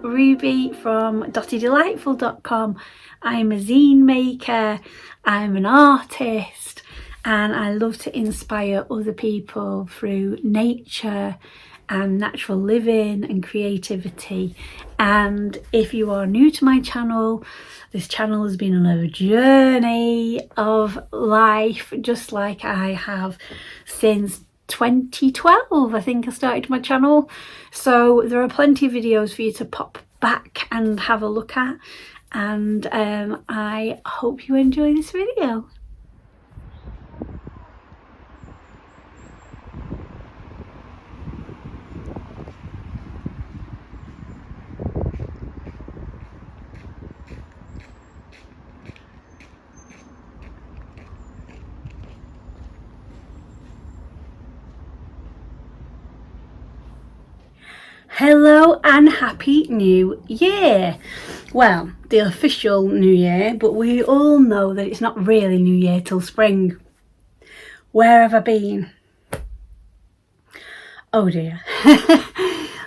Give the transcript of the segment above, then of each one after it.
Ruby from dottydelightful.com. I'm a zine maker, I'm an artist, and I love to inspire other people through nature and natural living and creativity. And if you are new to my channel, this channel has been on a journey of life, just like I have since 2012, I think I started my channel. So there are plenty of videos for you to pop back and have a look at, and I hope you enjoy this video. Hello and happy new year. Well, the official new year, but we all know that it's not really new year till spring. Where have I been? Oh dear.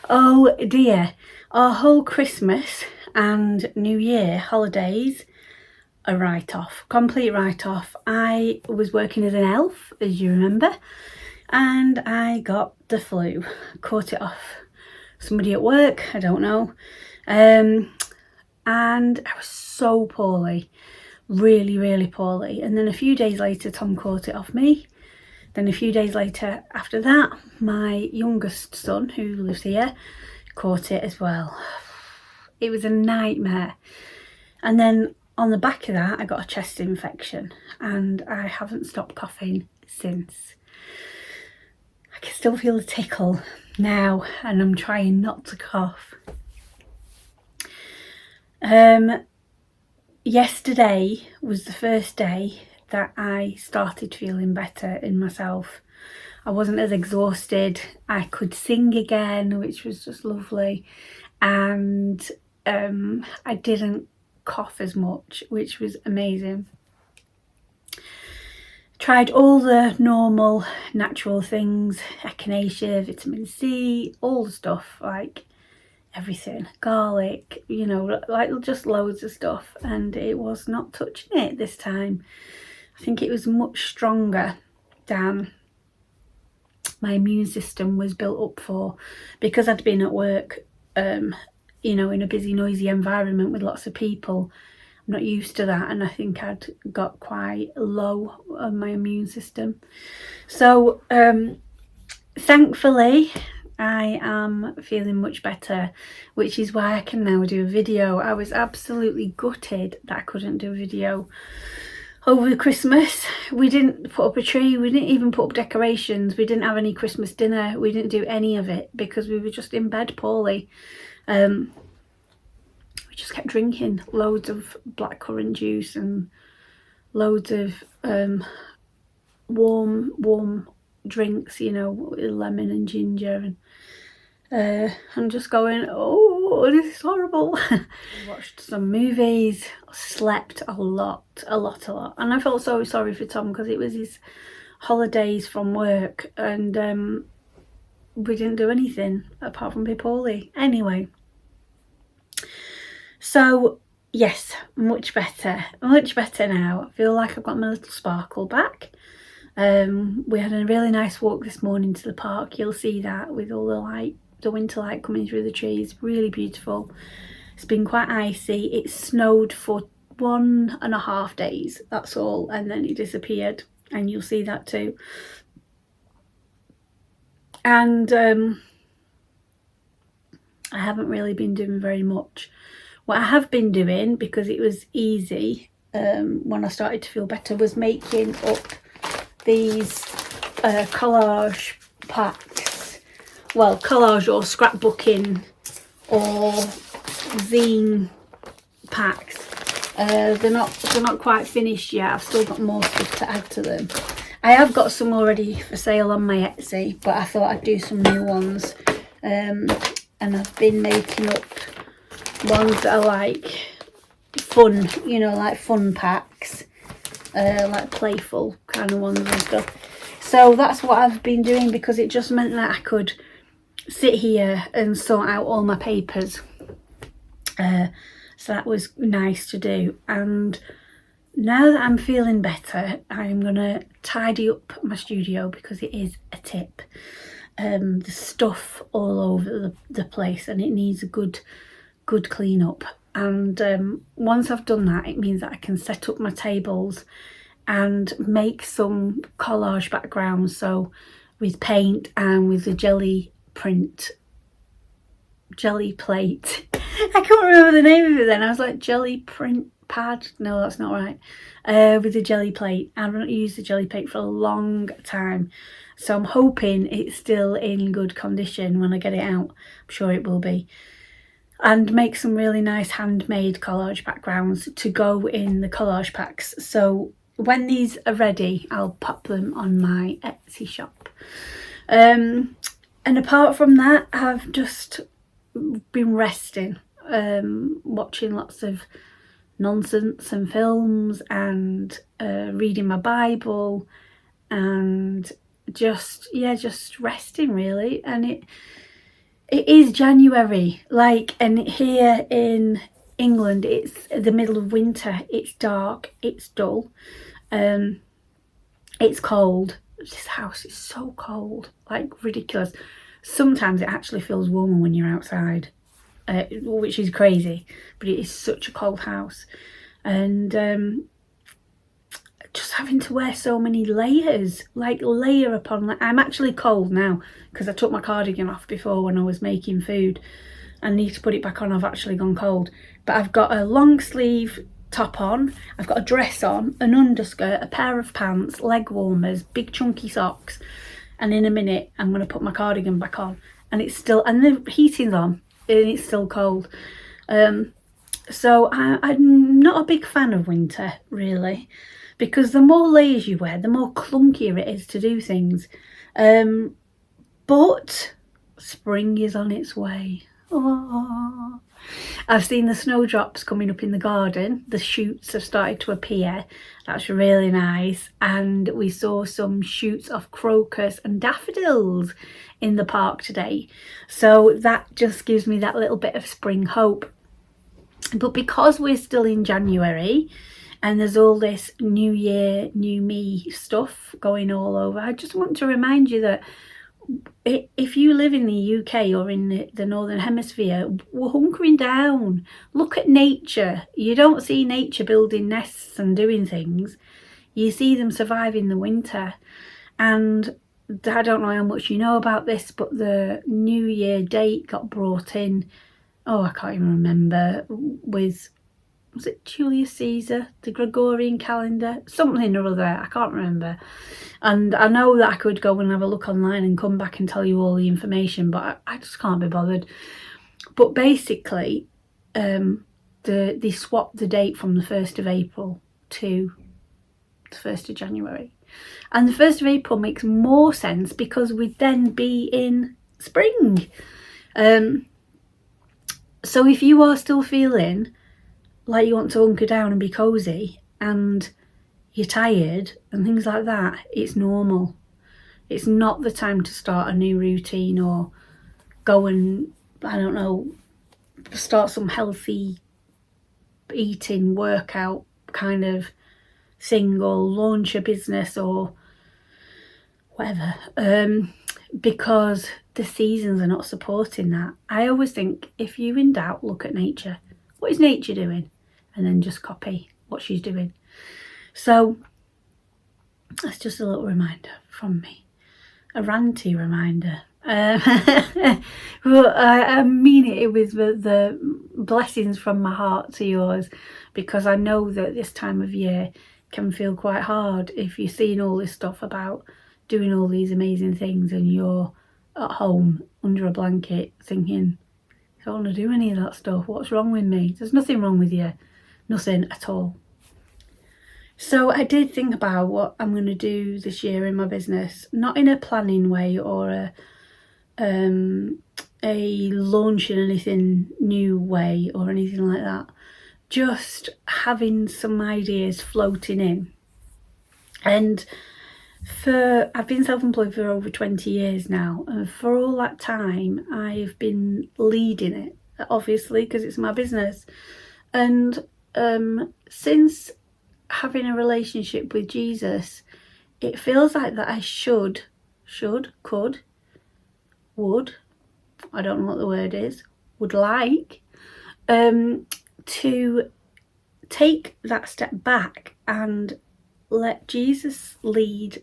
Oh dear. Our whole Christmas and New Year holidays a write-off, complete write-off. I was working as an elf, as you remember, and I got the flu, caught it off somebody at work, I don't know, and I was so poorly, really poorly. And then a few days later Tom caught it off me. Then a few days later after that, my youngest son, who lives here, caught it as well. It was a nightmare. And then on the back of that I got a chest infection, and I haven't stopped coughing since. I can still feel the tickle now, and I'm trying not to cough. Yesterday was the first day that I started feeling better in myself. I wasn't as exhausted. I could sing again, which was just lovely, and I didn't cough as much, which was amazing. Tried all the normal natural things, echinacea, vitamin C, all the stuff, like everything, garlic, you know, like just loads of stuff, and it was not touching it this time. I think it was much stronger than my immune system was built up for, because I'd been at work, you know, in a busy, noisy environment with lots of people. I'm not used to that, and I think I'd got quite low on my immune system. So thankfully I am feeling much better, which is why I can now do a video. I was absolutely gutted that I couldn't do a video over Christmas. We didn't put up a tree, we didn't even put up decorations, we didn't have any Christmas dinner, we didn't do any of it because we were just in bed poorly. We just kept drinking loads of blackcurrant juice and loads of warm drinks, you know, with lemon and ginger, and I'm just going, oh, this is horrible. Watched some movies, slept a lot, and I felt so sorry for Tom because it was his holidays from work, and we didn't do anything apart from be poorly. Anyway, so yes, much better now. I feel like I've got my little sparkle back. We had a really nice walk this morning to the park. You'll see that with all the light, the winter light coming through the trees. Really beautiful. It's been quite icy. It snowed for 1.5 days, that's all, and then it disappeared, and you'll see that too. And I haven't really been doing very much. What I have been doing, because it was easy when I started to feel better, was making up these collage packs. Well, collage or scrapbooking or zine packs. They're not quite finished yet. I've still got more stuff to add to them. I have got some already for sale on my Etsy, but I thought I'd do some new ones. And I've been making up ones that are like fun, you know, like fun packs, like playful kind of ones and stuff. So that's what I've been doing, because it just meant that I could sit here and sort out all my papers So that was nice to do. And now that I'm feeling better, I'm gonna tidy up my studio because it is a tip. There's stuff all over the place and it needs a good clean up. And once I've done that, it means that I can set up my tables and make some collage backgrounds. So with paint and with the jelly plate. I can't remember the name of it then. I was like, jelly print pad? No, that's not right. With the jelly plate. I haven't used the jelly plate for a long time. So I'm hoping it's still in good condition when I get it out. I'm sure it will be. And make some really nice handmade collage backgrounds to go in the collage packs. So when these are ready, I'll pop them on my Etsy shop. And apart from that, I've just been resting, watching lots of nonsense and films and reading my Bible and just resting really. And it is January, like, and here in England it's the middle of winter. It's dark, it's dull, it's cold. This house is so cold, like ridiculous. Sometimes it actually feels warmer when you're outside, which is crazy, but it is such a cold house. And just having to wear so many layers, like layer upon layer. I'm actually cold now because I took my cardigan off before when I was making food. I need to put it back on. I've actually gone cold. But I've got a long sleeve top on, I've got a dress on, an underskirt, a pair of pants, leg warmers, big chunky socks, and in a minute I'm going to put my cardigan back on and it's still, and the heating's on and it's still cold. So I'm not a big fan of winter really, because the more layers you wear, the more clunkier it is to do things. But spring is on its way. Oh, I've seen the snowdrops coming up in the garden. The shoots have started to appear. That's really nice. And we saw some shoots of crocus and daffodils in the park today. So that just gives me that little bit of spring hope. But because we're still in January and there's all this new year, new me stuff going all over, I just want to remind you that if you live in the UK or in the Northern Hemisphere, we're hunkering down. Look at nature. You don't see nature building nests and doing things. You see them surviving the winter. And I don't know how much you know about this, but the New Year date got brought in, I can't even remember, with, was it Julius Caesar, the Gregorian calendar, something or other, I can't remember. And I know that I could go and have a look online and come back and tell you all the information, but I just can't be bothered. But basically, they swapped the date from the 1st of April to the 1st of January. And the 1st of April makes more sense because we'd then be in spring. So if you are still feeling like you want to hunker down and be cosy and you're tired and things like that, it's normal. It's not the time to start a new routine or go and, I don't know, start some healthy eating workout kind of thing or launch a business or whatever, because the seasons are not supporting that. I always think if you're in doubt, look at nature. What is nature doing? And then just copy what she's doing. So that's just a little reminder from me, a ranty reminder. Well, I mean it with the blessings from my heart to yours, because I know that this time of year can feel quite hard if you're seeing all this stuff about doing all these amazing things and you're at home under a blanket thinking, I don't want to do any of that stuff. What's wrong with me? There's nothing wrong with you. Nothing at all. So I did think about what I'm going to do this year in my business, not in a planning way or a launching anything new way or anything like that. Just having some ideas floating in. And I've been self-employed for over 20 years now, and for all that time I've been leading it. obviously, because it's my business. And since having a relationship with Jesus, it feels like that I could, would, I don't know what the word is, would like to take that step back and let Jesus lead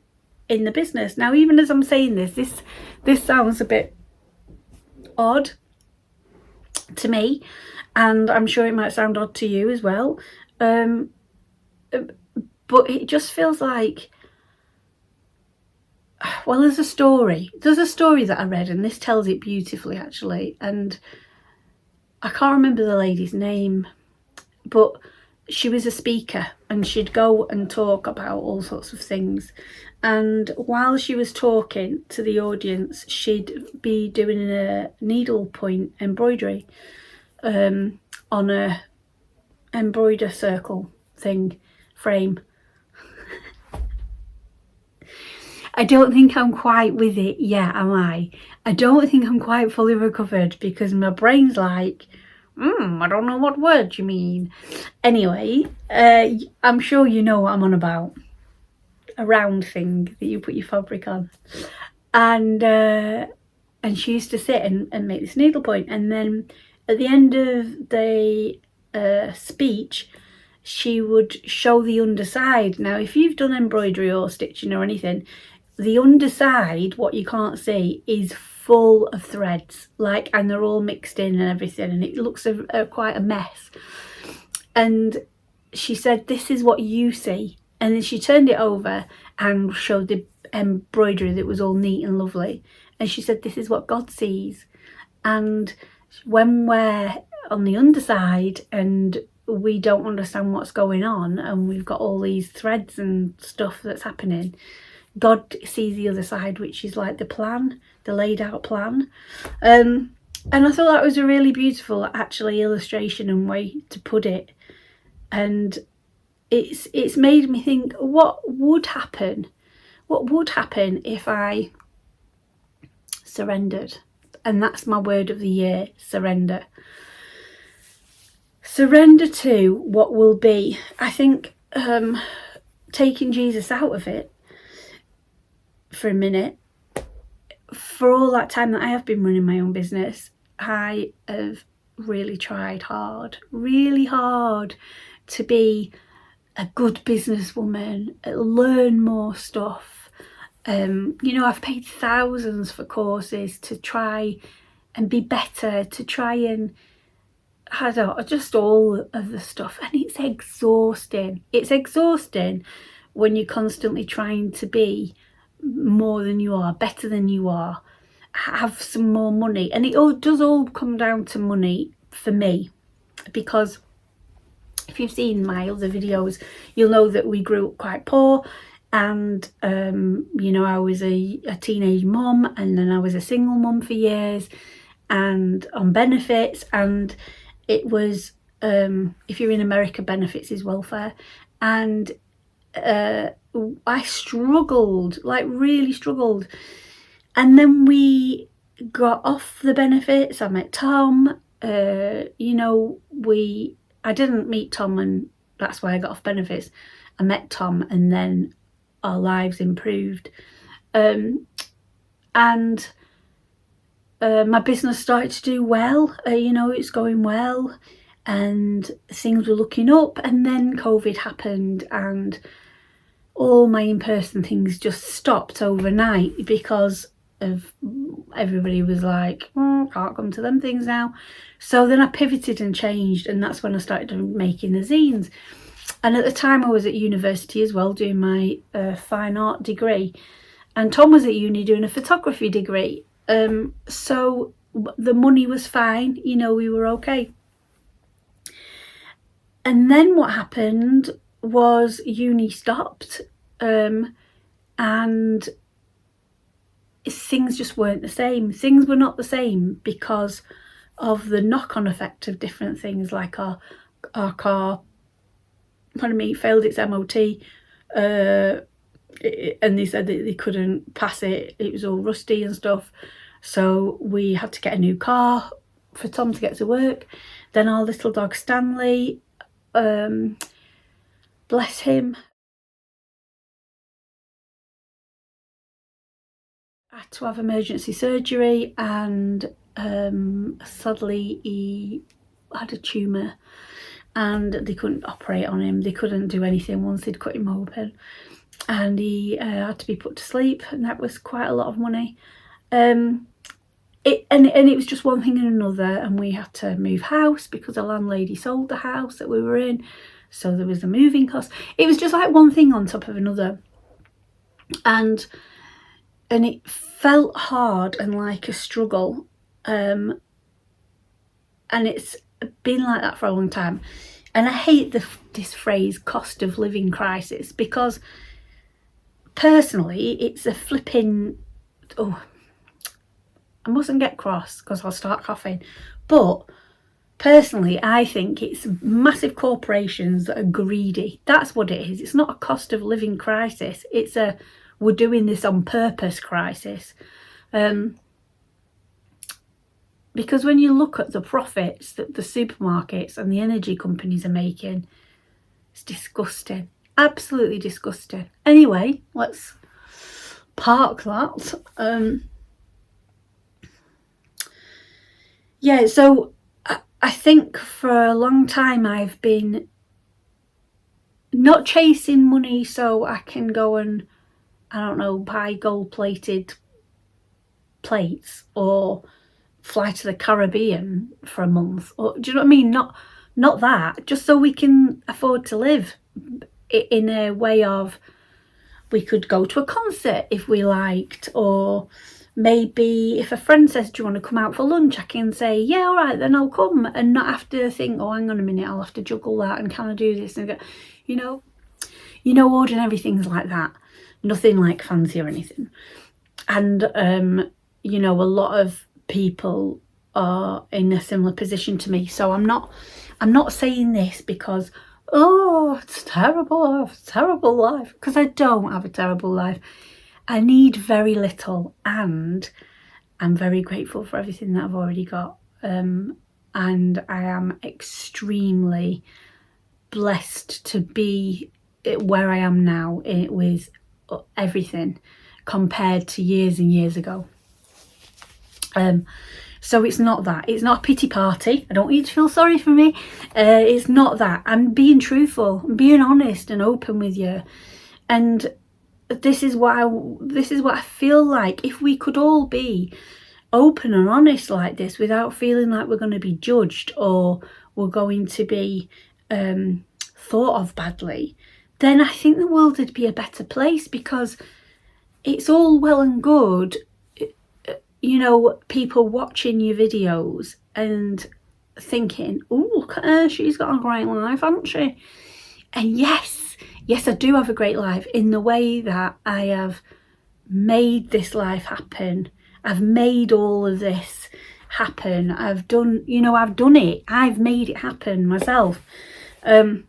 in the business. Now, even as I'm saying this sounds a bit odd to me, and I'm sure it might sound odd to you as well, but it just feels like, well, there's a story that I read, and this tells it beautifully actually, and I can't remember the lady's name, but she was a speaker and she'd go and talk about all sorts of things, and while she was talking to the audience, she'd be doing a needlepoint embroidery on a embroider circle thing frame. I don't think I'm quite with it yet, am I? I don't think I'm quite fully recovered, because my brain's like, I don't know what word you mean. Anyway, I'm sure you know what I'm on about. A round thing that you put your fabric on. And she used to sit and make this needlepoint, and then at the end of the speech, she would show the underside. Now, if you've done embroidery or stitching or anything, the underside, what you can't see, is full of threads, like, and they're all mixed in and everything, and it looks quite a mess. And she said, this is what you see. And then she turned it over and showed the embroidery that was all neat and lovely, and she said, this is what God sees. And when we're on the underside and we don't understand what's going on, and we've got all these threads and stuff that's happening, God sees the other side, which is like the plan, the laid out plan. And I thought that was a really beautiful actually illustration and way to put it. And it's made me think, what would happen if I surrendered? And that's my word of the year, surrender. Surrender to what will be. I think taking Jesus out of it for a minute, for all that time that I have been running my own business, I have really tried really hard to be a good businesswoman, learn more stuff. I've paid thousands for courses to try and be better, to try and, I don't know, just all of the stuff, and it's exhausting. It's exhausting when you're constantly trying to be more than you are, better than you are, have some more money. And it all does all come down to money for me, because if you've seen my other videos, you'll know that we grew up quite poor, and I was a teenage mum, and then I was a single mum for years and on benefits, and it was if you're in America, benefits is welfare. And I struggled, like really struggled. And then we got off the benefits. I met Tom. I didn't meet Tom and that's why I got off benefits. I met Tom and then our lives improved. And my business started to do well. It's going well and things were looking up, and then COVID happened and all my in-person things just stopped overnight because of everybody was like, can't come to them things now. So then I pivoted and changed, and that's when I started making the zines. And at the time I was at university as well doing my fine art degree, and Tom was at uni doing a photography degree. So the money was fine, we were okay. And then what happened was uni stopped, and things just weren't the same. Things were not the same because of the knock-on effect of different things, like our car, failed its MOT, and they said that they couldn't pass it. It was all rusty and stuff. So we had to get a new car. for Tom to get to work. Then our little dog Stanley, bless him, had to have emergency surgery, and sadly he had a tumour and they couldn't operate on him. They couldn't do anything once they'd cut him open, and he had to be put to sleep, and that was quite a lot of money. It was just one thing and another, and we had to move house because the landlady sold the house that we were in, so there was the moving cost. It was just like one thing on top of another, and it felt hard and like a struggle, and it's been like that for a long time. And I hate this phrase, cost of living crisis, because personally it's a flipping, oh, I mustn't get cross because I'll start coughing, but personally I think it's massive corporations that are greedy. That's what it is. It's not a cost of living crisis, it's a we're doing this on purpose crisis. Because when you look at the profits that the supermarkets and the energy companies are making, it's disgusting, absolutely disgusting. Anyway, let's park that. Yeah, so I think for a long time I've been not chasing money so I can go and, I don't know, buy gold-plated plates or fly to the Caribbean for a month, or do you know what I mean? Not that, just so we can afford to live in a way of, we could go to a concert if we liked, or maybe if a friend says, do you want to come out for lunch, I can say, yeah, all right, then I'll come, and not have to think, oh, hang on a minute, I'll have to juggle that, and can I do this, and go, you know, ordinary things like that, nothing like fancy or anything. And you know, a lot of people are in a similar position to me, so I'm not saying this because, oh, it's terrible, I have a terrible life, because I don't have a terrible life. I need very little, and I'm very grateful for everything that I've already got, and I am extremely blessed to be where I am now with everything compared to years and years ago. So it's not that, it's not a pity party, I don't want you to feel sorry for me. It's not that. I'm being truthful, I'm being honest and open with you, and this is what I feel like. If we could all be open and honest like this without feeling like we're going to be judged or we're going to be thought of badly, then I think the world would be a better place. Because it's all well and good, you know, people watching your videos and thinking, oh, look at her, she's got a great life, hasn't she? And yes, I do have a great life in the way that I have made this life happen. I've made all of this happen. I've done, you know, I've done it. I've made it happen myself. And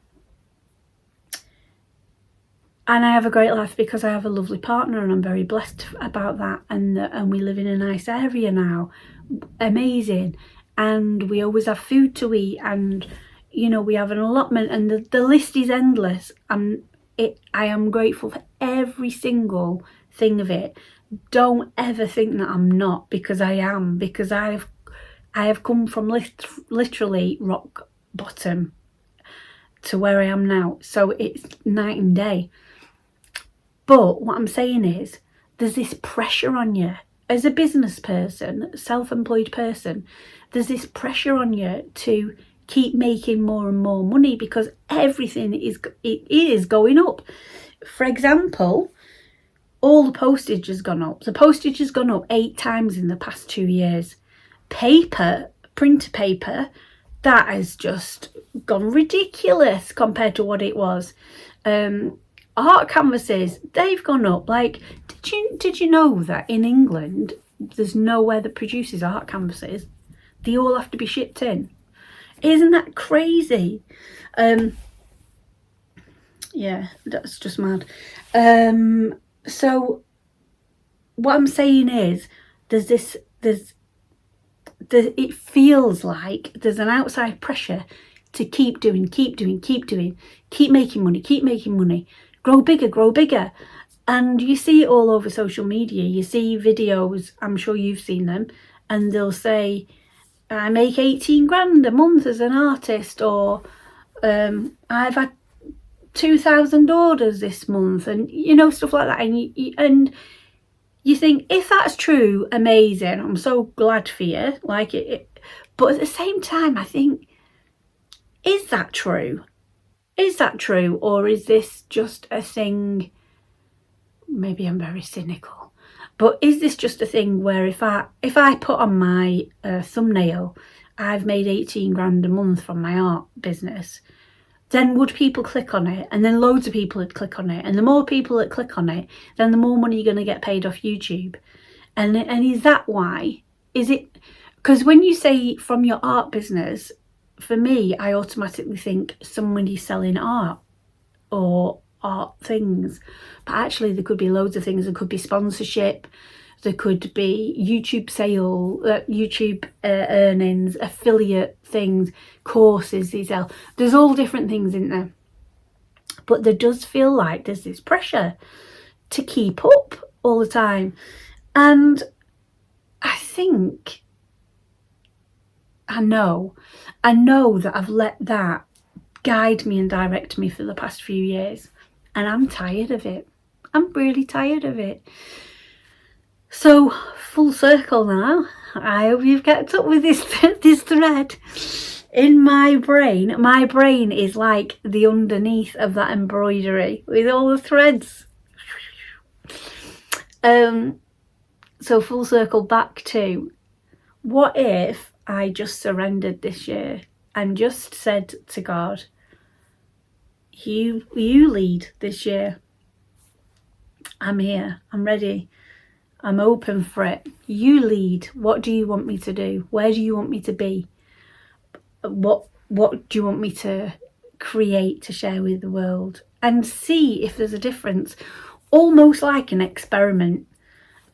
I have a great life because I have a lovely partner, and I'm very blessed about that. And we live in a nice area now, amazing. And we always have food to eat, and you know, we have an allotment, and the list is endless. I am grateful for every single thing of it. Don't ever think that I'm not, because I am, because I have come from literally rock bottom to where I am now. So it's night and day. But what I'm saying is, there's this pressure on you as a business person, self-employed person. There's this pressure on you to keep making more and more money, because everything is going up. For example, all the postage has gone up. The postage has gone up 8 times in the past 2 years. Printer paper, that has just gone ridiculous compared to what it was. Art canvases, they've gone up. Like, did you know that in England there's nowhere that produces art canvases? They all have to be shipped in. Isn't that crazy? Yeah, that's just mad. So what I'm saying is, there's it feels like there's an outside pressure to keep doing, keep making money, grow bigger. And you see it all over social media. You see videos, I'm sure you've seen them, and they'll say, I make 18 grand a month as an artist, or I've had 2,000 orders this month, and stuff like that. And you think, if that's true, amazing, I'm so glad for you, like it. But at the same time, I think, is that true? Or is this just a thing? Maybe I'm very cynical, but is this just a thing where if I put on my thumbnail, I've made 18 grand a month from my art business, then would people click on it? And then loads of people would click on it. And the more people that click on it, then the more money you're going to get paid off YouTube. And is that why? Is it? Because when you say from your art business, for me, I automatically think somebody selling art or art things. But actually, there could be loads of things. There could be sponsorship. There could be YouTube sale, YouTube earnings, affiliate things, courses they sell. There's all different things in there. But there does feel like there's this pressure to keep up all the time. And I think, I know that I've let that guide me and direct me for the past few years. And I'm tired of it. I'm really tired of it. So, full circle now. I hope you've kept up with this thread. In my brain is like the underneath of that embroidery with all the threads. So full circle back to, what if I just surrendered this year and just said to God, you lead this year. I'm here. I'm ready. I'm open for it. You lead. What do you want me to do? Where do you want me to be? What do you want me to create to share with the world? And see if there's a difference. Almost like an experiment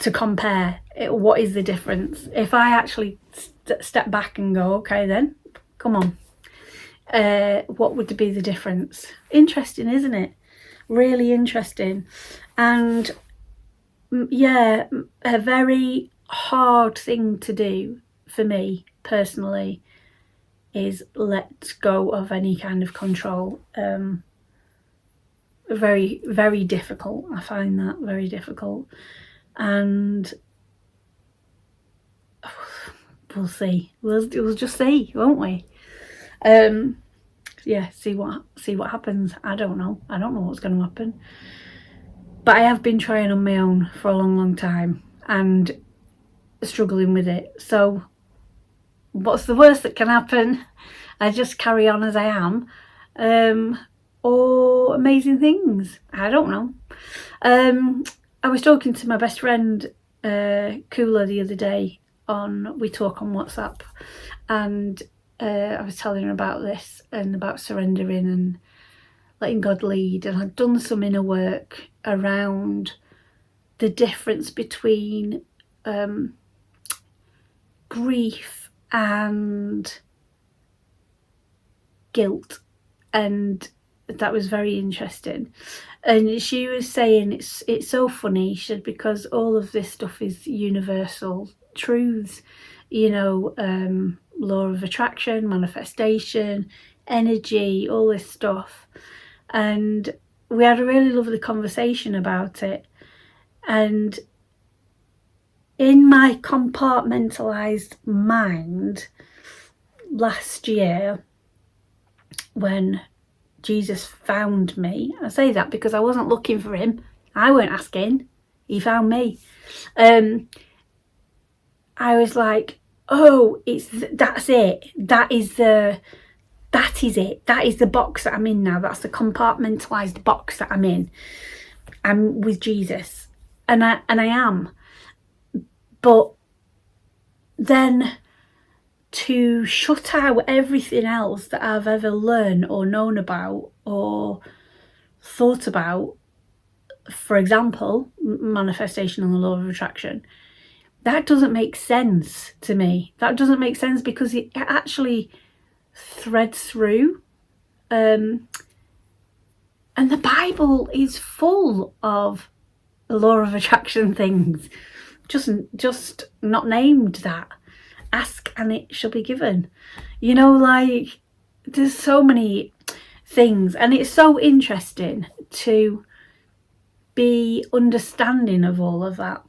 to compare. What is the difference? If I actually step back and go, okay then, come on. What would be the difference? Interesting, isn't it? Really interesting. And yeah, a very hard thing to do for me personally is let go of any kind of control. Very, very difficult. I find that very difficult. And we'll see. We'll just see, won't we? Yeah, see what happens. I don't know what's going to happen. But I have been trying on my own for a long time and struggling with it. So what's the worst that can happen? I just carry on as I am. Or amazing things. I don't know. I was talking to my best friend Kula the other day we talk on WhatsApp, and I was telling her about this and about surrendering and letting God lead, and I'd done some inner work around the difference between grief and guilt, and that was very interesting. And she was saying it's so funny, she said, because all of this stuff is universal truths, law of attraction, manifestation, energy, all this stuff. And we had a really lovely conversation about it. And in my compartmentalized mind last year, when Jesus found me, I say that because I wasn't looking for him, I weren't asking, he found me. I was like, oh, that's it. That is it. That is the box that I'm in now. That's the compartmentalized box that I'm in. I'm with Jesus, and I am. But then to shut out everything else that I've ever learned or known about or thought about, for example, manifestation and the law of attraction, That doesn't make sense to me. That doesn't make sense because it actually threads through. And the Bible is full of law of attraction things, just not named that. Ask and it shall be given. You know, like, there's so many things, and it's so interesting to be understanding of all of that.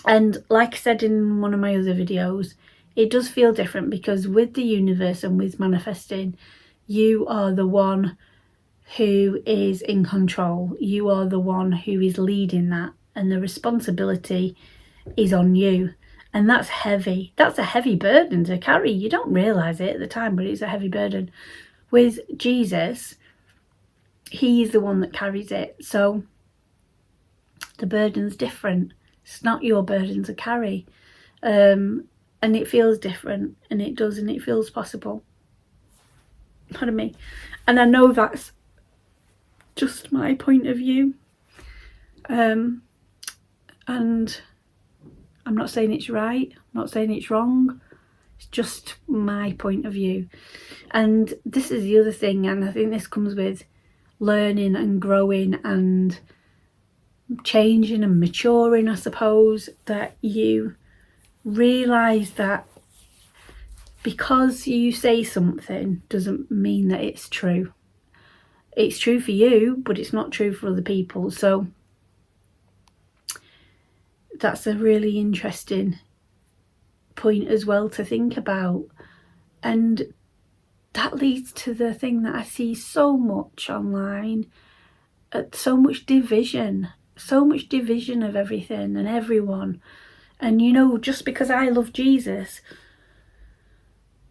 And like I said in one of my other videos, it does feel different because with the universe and with manifesting, you are the one who is in control. You are the one who is leading that, and the responsibility is on you. And that's heavy. That's a heavy burden to carry. You don't realise it at the time, but it's a heavy burden. With Jesus, he's the one that carries it. So the burden's different. It's not your burden to carry. And it feels different, and it does, and it feels possible. What I mean? And I know that's just my point of view. And I'm not saying it's right, I'm not saying it's wrong. It's just my point of view. And this is the other thing, and I think this comes with learning and growing and changing and maturing, I suppose, that you realise that because you say something doesn't mean that it's true. It's true for you, but it's not true for other people. So that's a really interesting point as well to think about. And that leads to the thing that I see so much online, so much division of everything and everyone. And you know, just because I love Jesus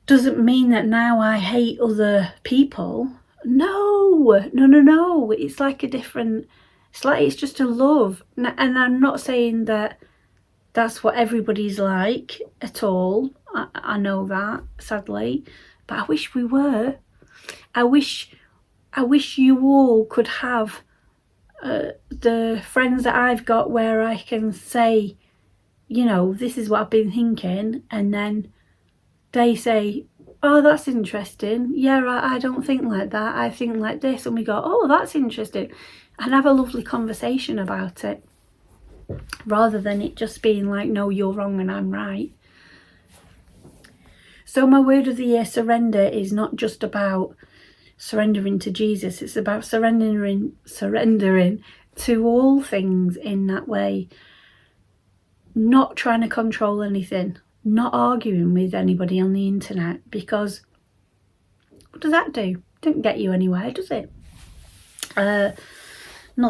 doesn't mean that now I hate other people. No. It's like a different, it's just a love. And I'm not saying that that's what everybody's like at all. I know that, sadly, but I wish we were. I wish you all could have the friends that I've got where I can say, you know, this is what I've been thinking, and then they say, oh, that's interesting. Yeah, I don't think like that. I think like this. And we go, oh, that's interesting. And have a lovely conversation about it. Rather than it just being like, no, you're wrong and I'm right. So my word of the year, surrender, is not just about surrendering to Jesus. It's about surrendering to all things in that way. Not trying to control anything. Not arguing with anybody on the internet, because what does that do? It doesn't get you anywhere, does it? Not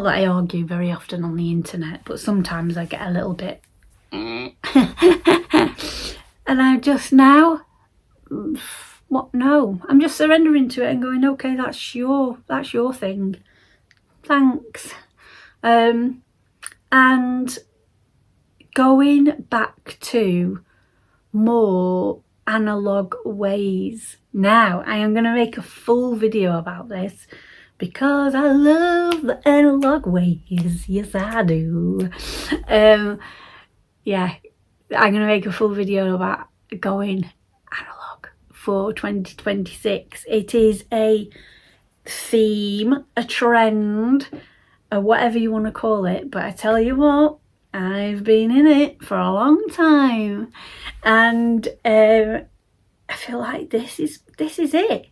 that I argue very often on the internet, but sometimes I get a little bit and I'm just now, what? No, I'm just surrendering to it and going, okay, that's your thing, thanks. And going back to more analog ways. Now I am going to make a full video about this because I love the analog ways. Yes, I do. Yeah, I'm going to make a full video about going analog for 2026. It is a theme, a trend, or whatever you want to call it, but I tell you what, I've been in it for a long time, and I feel like this is it.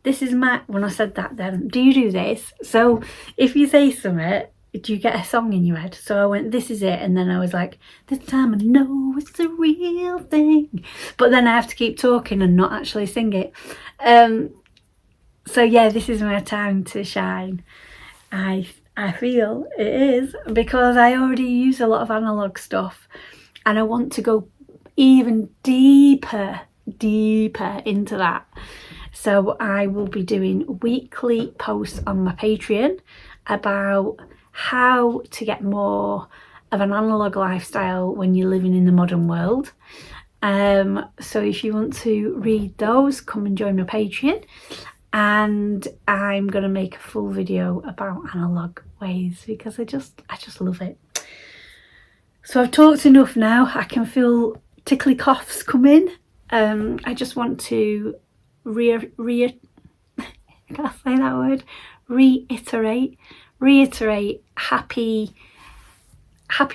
This is my, when I said that then, do you do this? So if you say something, do you get a song in your head? So I went, this is it, and then I was like, this time I know it's the real thing. But then I have to keep talking and not actually sing it. So yeah, this is my time to shine. I feel it is, because I already use a lot of analog stuff and I want to go even deeper into that. So I will be doing weekly posts on my Patreon about how to get more of an analog lifestyle when you're living in the modern world. So if you want to read those, come and join my Patreon. And I'm going to make a full video about analog ways because I just love it. So I've talked enough now. I can feel tickly coughs come in. I just want to can't say that word, reiterate happy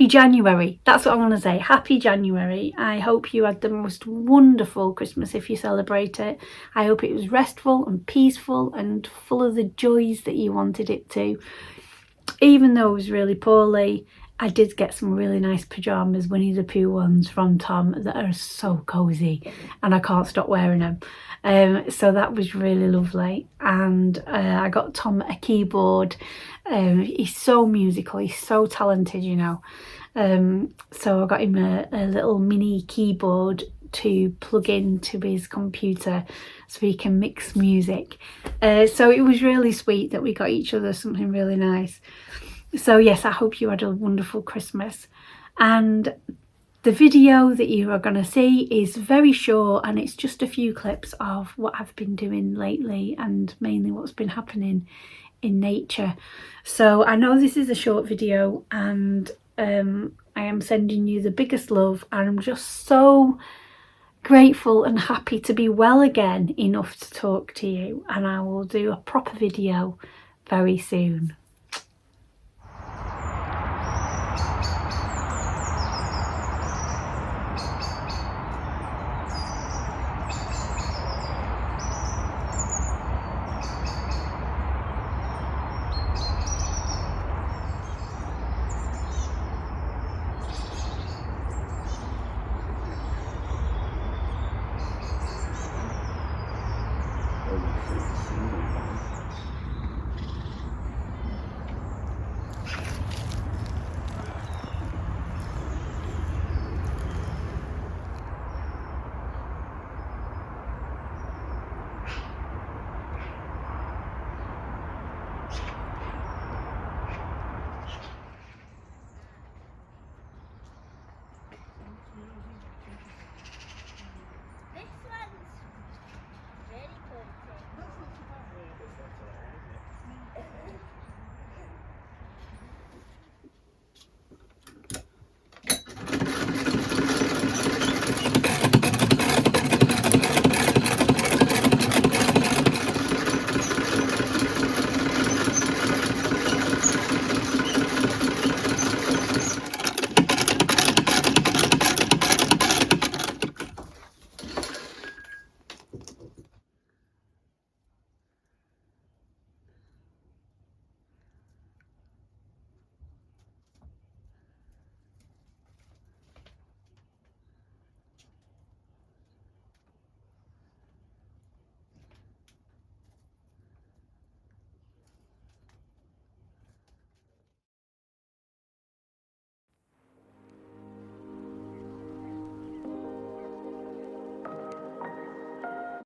January. That's what I want to say. Happy January. I hope you had the most wonderful Christmas if you celebrate it. I hope it was restful and peaceful and full of the joys that you wanted it to. Even though I was really poorly, I did get some really nice pyjamas, Winnie the Pooh ones from Tom, that are so cosy, and I can't stop wearing them. So that was really lovely. And I got Tom a keyboard. He's so musical, he's so talented, you know. So I got him a little mini keyboard to plug into his computer so he can mix music. So it was really sweet that we got each other something really nice. So yes, I hope you had a wonderful Christmas. And the video that you are going to see is very short, and it's just a few clips of what I've been doing lately and mainly what's been happening in nature. So I know this is a short video, and I am sending you the biggest love, and I'm just so grateful and happy to be well again enough to talk to you, and I will do a proper video very soon.